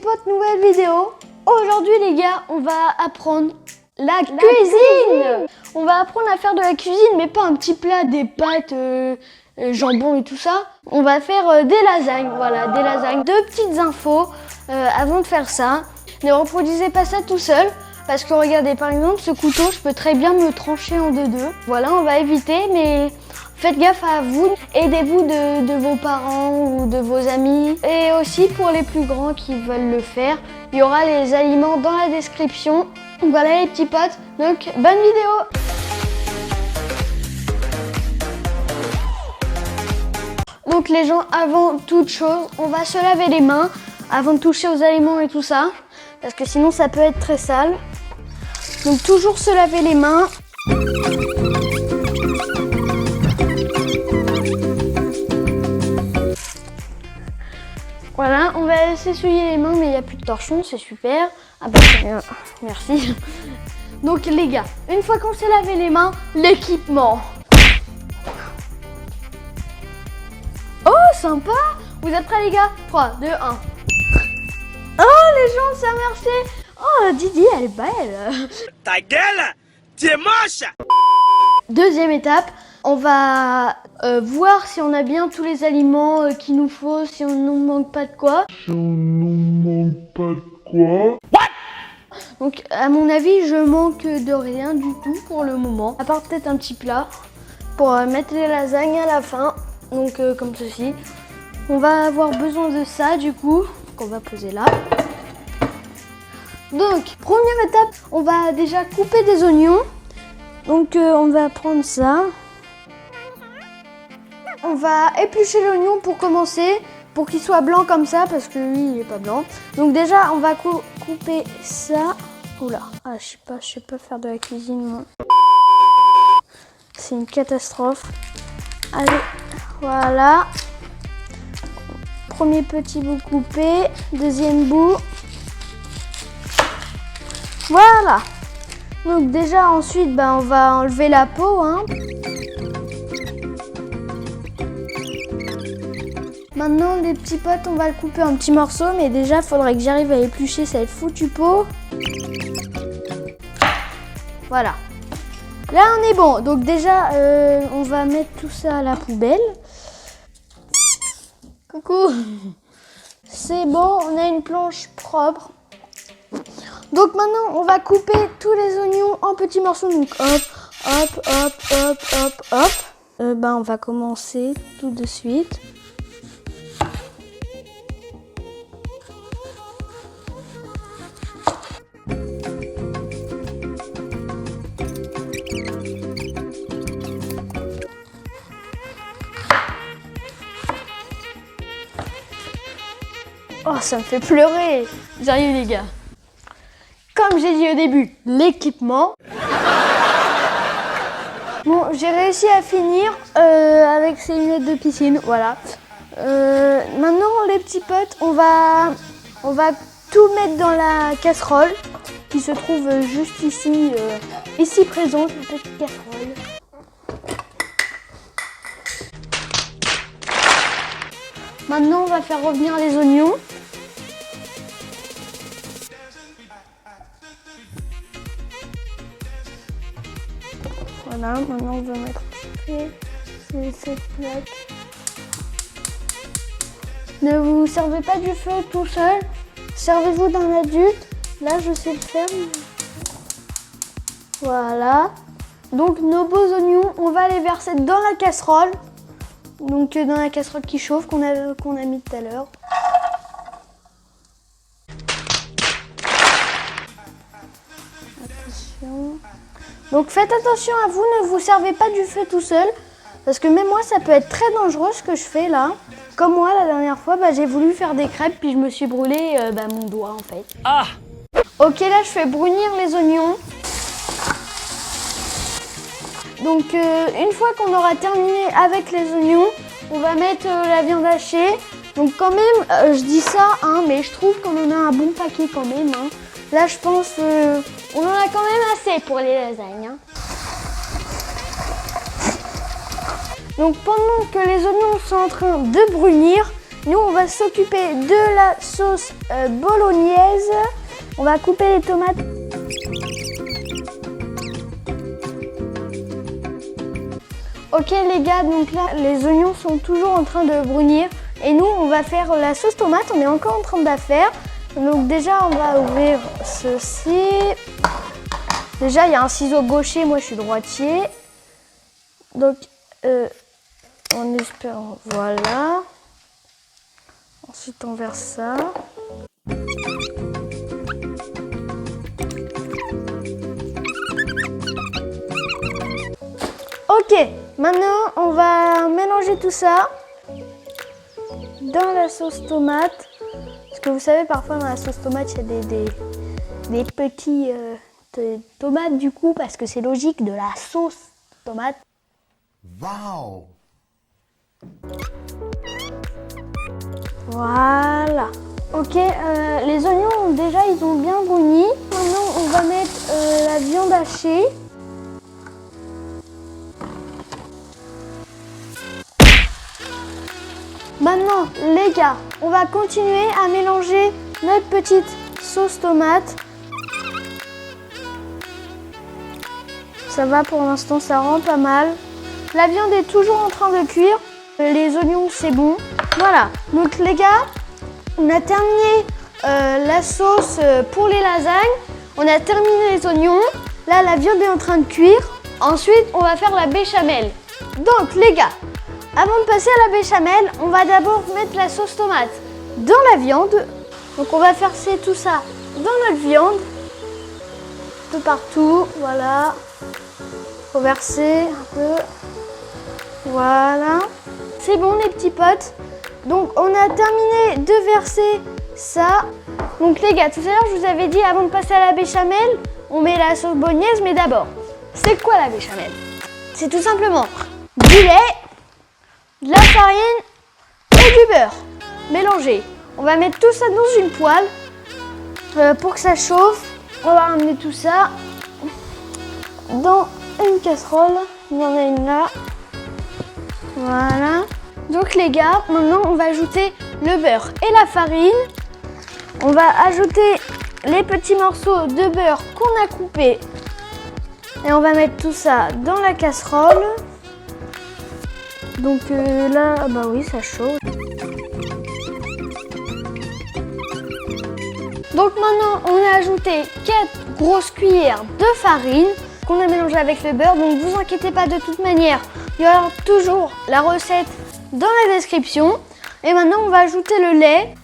potes, nouvelle vidéo. Aujourd'hui les gars, on va apprendre la cuisine. On va apprendre à faire de la cuisine, mais pas un petit plat, des pâtes, jambon et tout ça. On va faire des lasagnes, voilà, des lasagnes. Deux petites infos avant de faire ça. Ne reproduisez pas ça tout seul. Parce que regardez, par exemple, ce couteau, je peux très bien me trancher en deux. Voilà, on va éviter, mais faites gaffe à vous. Aidez-vous de vos parents ou de vos amis. Et aussi pour les plus grands qui veulent le faire, il y aura les aliments dans la description. Voilà les petits potes, donc bonne vidéo! Donc les gens, avant toute chose, on va se laver les mains avant de toucher aux aliments et tout ça. Parce que sinon ça peut être très sale. Donc toujours se laver les mains. Voilà, on va s'essuyer les mains, mais il n'y a plus de torchon, c'est super. Ah bah merci. Donc les gars, une fois qu'on s'est lavé les mains, l'équipement. Oh sympa! Vous êtes prêts les gars? 3, 2, 1. Oh les gens, ça merci! Oh Didi, elle est belle! Ta gueule! Tu es moche! Deuxième étape, on va voir si on a bien tous les aliments qu'il nous faut, si on ne manque pas de quoi. What? Donc à mon avis, je manque de rien du tout pour le moment. À part peut-être un petit plat pour mettre les lasagnes à la fin. Donc comme ceci. On va avoir besoin de ça du coup, qu'on va poser là. Donc, première étape, on va déjà couper des oignons. Donc, on va prendre ça. On va éplucher l'oignon pour commencer, pour qu'il soit blanc comme ça, parce que lui, il n'est pas blanc. Donc déjà, on va couper ça. Oula, ah, je sais pas faire de la cuisine, moi. C'est une catastrophe. Allez, voilà. Premier petit bout coupé, deuxième bout. Voilà. Donc déjà ensuite on va enlever la peau. Maintenant les petits potes, on va le couper en petits morceaux, mais déjà il faudrait que j'arrive à éplucher cette foutue peau. Voilà. Là on est bon. Donc déjà on va mettre tout ça à la poubelle. Coucou. C'est bon, on a une planche propre. Donc maintenant, on va couper tous les oignons en petits morceaux. Donc hop, hop, hop, hop, hop, hop. On va commencer tout de suite. Oh, ça me fait pleurer. J'arrive les gars. Comme j'ai dit au début, l'équipement. Bon, j'ai réussi à finir avec ces lunettes de piscine, voilà. Maintenant, les petits potes, on va tout mettre dans la casserole qui se trouve juste ici, ici présente, une petite casserole. Maintenant, on va faire revenir les oignons. Voilà, maintenant on va mettre cette plaque. Ne vous servez pas du feu tout seul, servez-vous d'un adulte. Là je sais le faire. Voilà. Donc nos beaux oignons, on va les verser dans la casserole. Donc dans la casserole qui chauffe qu'on a mis tout à l'heure. Attention. Donc faites attention à vous, ne vous servez pas du feu tout seul. Parce que même moi, ça peut être très dangereux ce que je fais là. Comme moi, la dernière fois, j'ai voulu faire des crêpes, puis je me suis brûlé mon doigt en fait. Ah! Ok, là je fais brunir les oignons. Donc une fois qu'on aura terminé avec les oignons, on va mettre la viande hachée. Donc quand même, je dis ça, mais je trouve qu'on en a un bon paquet quand même. Là je pense on en a quand même assez pour les lasagnes. Donc pendant que les oignons sont en train de brunir, Nous, on va s'occuper de la sauce bolognaise. On va couper les tomates. Ok les gars, donc là, les oignons sont toujours en train de brunir. Et nous, on va faire la sauce tomate. On est encore en train de la faire. Donc déjà, on va ouvrir ceci. Déjà, il y a un ciseau gaucher. Moi, je suis droitier. Donc, on espère, voilà. Ensuite, on verse ça. Ok, maintenant, on va mélanger tout ça dans la sauce tomate. Parce que vous savez, parfois, dans la sauce tomate, il y a des petits tomates, du coup, parce que c'est logique, de la sauce tomate. Wow! Voilà. Ok, les oignons, déjà, ils ont bien bruni. Maintenant, on va mettre la viande hachée. Maintenant, les gars, on va continuer à mélanger notre petite sauce tomate. Ça va pour l'instant, ça rend pas mal. La viande est toujours en train de cuire. Les oignons, c'est bon. Voilà. Donc les gars, on a terminé la sauce pour les lasagnes. On a terminé les oignons. Là, la viande est en train de cuire. Ensuite, on va faire la béchamel. Donc les gars, avant de passer à la béchamel, on va d'abord mettre la sauce tomate dans la viande. Donc on va verser tout ça dans notre viande. Un peu partout, voilà. Faut verser un peu. Voilà. C'est bon les petits potes. Donc on a terminé de verser ça. Donc les gars, tout à l'heure je vous avais dit avant de passer à la béchamel, on met la sauce bolognaise, mais d'abord, c'est quoi la béchamel? C'est tout simplement du lait, de la farine et du beurre mélangé. On va mettre tout ça dans une poêle pour que ça chauffe. On va ramener tout ça dans une casserole. Il y en a une là. Voilà. Donc les gars, maintenant on va ajouter le beurre et la farine. On va ajouter les petits morceaux de beurre qu'on a coupés. Et on va mettre tout ça dans la casserole. Donc là, bah oui, ça chauffe. Donc maintenant, on a ajouté 4 grosses cuillères de farine qu'on a mélangé avec le beurre. Donc vous inquiétez pas, de toute manière, il y aura toujours la recette dans la description. Et maintenant, on va ajouter le lait.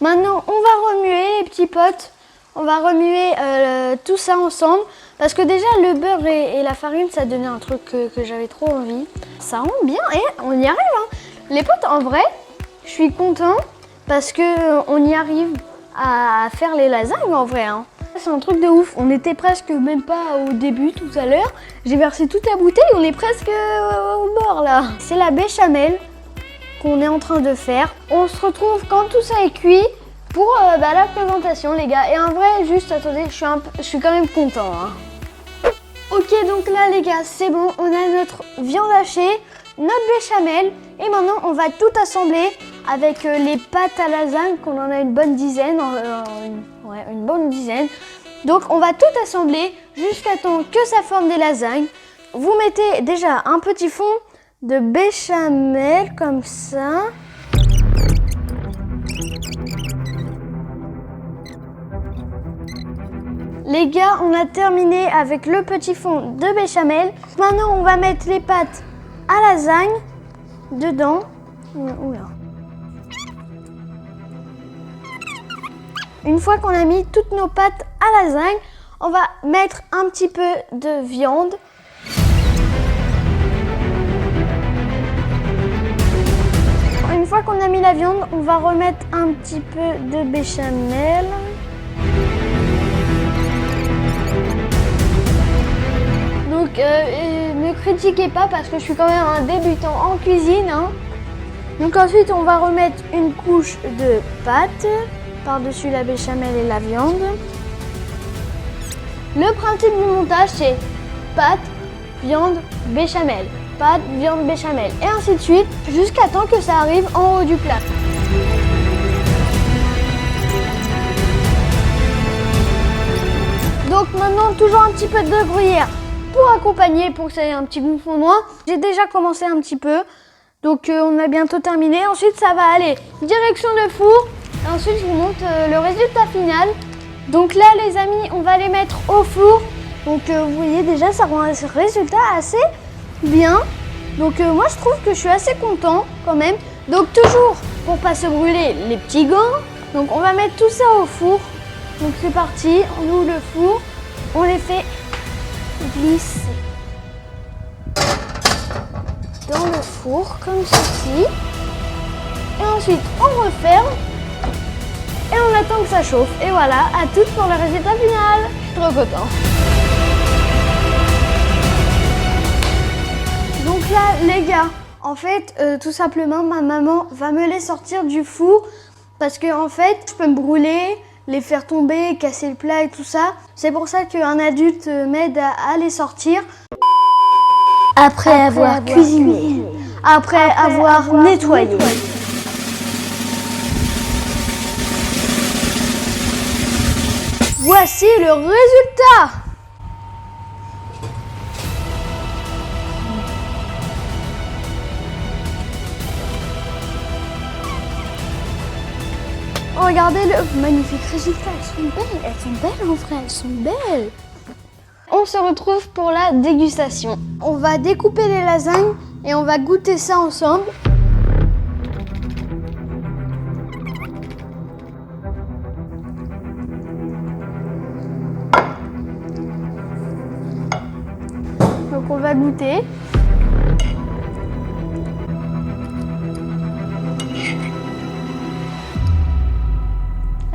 Maintenant, on va remuer les petits potes. On va remuer tout ça ensemble. Parce que déjà, le beurre et la farine, ça donnait un truc que j'avais trop envie. Ça rend bien et on y arrive. Hein. Les potes, en vrai, je suis content parce qu'on y arrive à faire les lasagnes en vrai. Hein. C'est un truc de ouf. On était presque même pas au début tout à l'heure. J'ai versé toute la bouteille, on est presque au bord là. C'est la béchamel qu'on est en train de faire. On se retrouve quand tout ça est cuit pour la présentation les gars. Et en vrai, juste attendez, je suis quand même content. Hein. Ok, donc là les gars, c'est bon. On a notre viande hachée, notre béchamel. Et maintenant, on va tout assembler avec les pâtes à lasagne, qu'on en a une bonne dizaine. Une bonne dizaine. Donc, on va tout assembler jusqu'à temps que ça forme des lasagnes. Vous mettez déjà un petit fond de béchamel comme ça. Les gars, on a terminé avec le petit fond de béchamel. Maintenant, on va mettre les pâtes à lasagne dedans. Oula. Une fois qu'on a mis toutes nos pâtes à lasagne, on va mettre un petit peu de viande. Une fois qu'on a mis la viande, on va remettre un petit peu de béchamel. Donc ne critiquez pas parce que je suis quand même un débutant en cuisine. Hein. Donc ensuite on va remettre une couche de pâte par-dessus la béchamel et la viande. Le principe du montage c'est pâte, viande, béchamel. pâte, viande béchamel et ainsi de suite jusqu'à temps que ça arrive en haut du plat. Donc maintenant, toujours un petit peu de gruyère pour accompagner, pour que ça ait un petit goût fondant. J'ai déjà commencé un petit peu, donc on a bientôt terminé. Ensuite, ça va aller direction le four. Et ensuite, je vous montre le résultat final. Donc là, les amis, on va les mettre au four. Donc vous voyez déjà, ça rend un résultat assez bien. Donc moi, je trouve que je suis assez content quand même. Donc toujours, pour pas se brûler, les petits gants. Donc on va mettre tout ça au four. Donc c'est parti, on ouvre le four, on les fait glisser dans le four comme ceci. Et ensuite on referme et on attend que ça chauffe. Et voilà, à toutes pour le résultat final. Je suis trop content. Donc là les gars, en fait tout simplement ma maman va me les sortir du four parce que en fait je peux me brûler, les faire tomber, casser le plat et tout ça. C'est pour ça qu'un adulte m'aide à les sortir. Après avoir cuisiné, après avoir nettoyé. Voici le résultat. Regardez le magnifique résultat, elles sont belles en vrai, elles sont belles. On se retrouve pour la dégustation. On va découper les lasagnes et on va goûter ça ensemble. Donc on va goûter.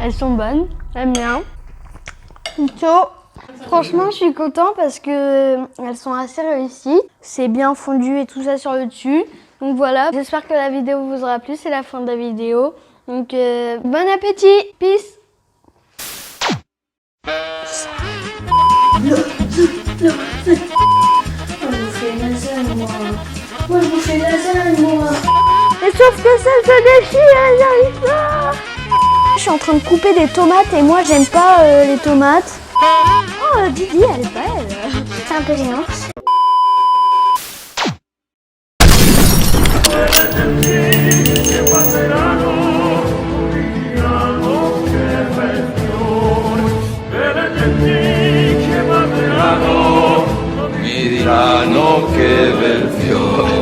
Elles sont bonnes, j'aime bien. Chaud. Franchement, je suis content parce que elles sont assez réussies. C'est bien fondu et tout ça sur le dessus. Donc voilà, j'espère que la vidéo vous aura plu. C'est la fin de la vidéo. Donc bon appétit. Peace. Moi, je vous fais lasagne, moi. Et sauf que ça se déchire, j'arrive pas. Je suis en train de couper des tomates et moi j'aime pas les tomates. Oh Didi, elle est belle. C'est un peu gênant. Mi diranno che bel fiore